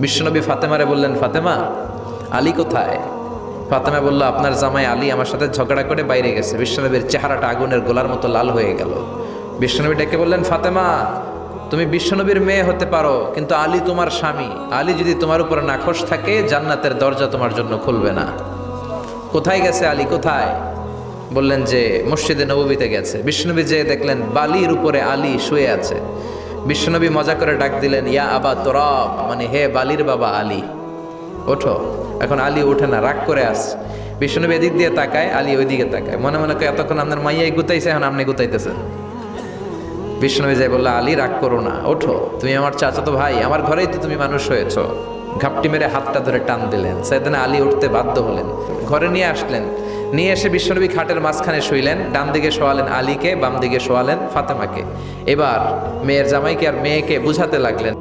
বিশ্বনবী ফাতেমারে বললেন, ফাতেমা, আলী কোথায়? ফাতেমা বলল, আপনার জামাই আলী আমার সাথে ঝগড়া করে বাইরে গেছে। বিশ্বনবীর চেহারাটা আগুনের গোলার মতো লাল হয়ে গেল। বিশ্বনবী ডেকে বললেন, ফাতেমা, তুমি বিশ্বনবীর মেয়ে হতে পারো, কিন্তু আলী তোমার স্বামী। আলী যদি তোমার উপর নাখোশ থাকে, জান্নাতের দরজা তোমার জন্য খুলবে না। কোথায় গেছে আলী, কোথায়? বললেন যে মসজিদে নববীতে গেছে। বিশ্বনবী যে দেখলেন বালির উপরে আলী শুয়ে আছে। বিশ্বনবী মজা করে ডাক দিলেন, ইয়া আবা তোরাব, মানে হে বালির বাবা আলী, ওঠো। এখন আলী ওঠে না, রাগ করে আসছে। বিশ্বনবী এদিক দিয়ে তাকায়, আলী ওইদিকে তাকায়, মনে মনে কয় এতক্ষণ আপনার মাইয়াই গুতাইছে, এখন আপনি গুতাইতেছেন। বিশ্বনবী যাই বললো, আলী রাগ করো না, ওঠো, তুমি আমার চাচাতো ভাই, আমার ঘরেই তো তুমি মানুষ হয়েছ। ঘাপটি মেরে হাতটা ধরে টান দিলেন। সাইয়েদনা আলী উঠতে বাধ্য হলেন, ঘরে নিয়ে আসলেন। নিয়ে এসে বিশ্বনবী খাটের মাঝখানে শুইলেন। ডান দিকে শোয়ালেন আলীকে, বাম দিকে শোয়ালেন ফাতেমাকে। এবার মেয়ের জামাইকে আর মেয়েকে বুঝাতে লাগলেন।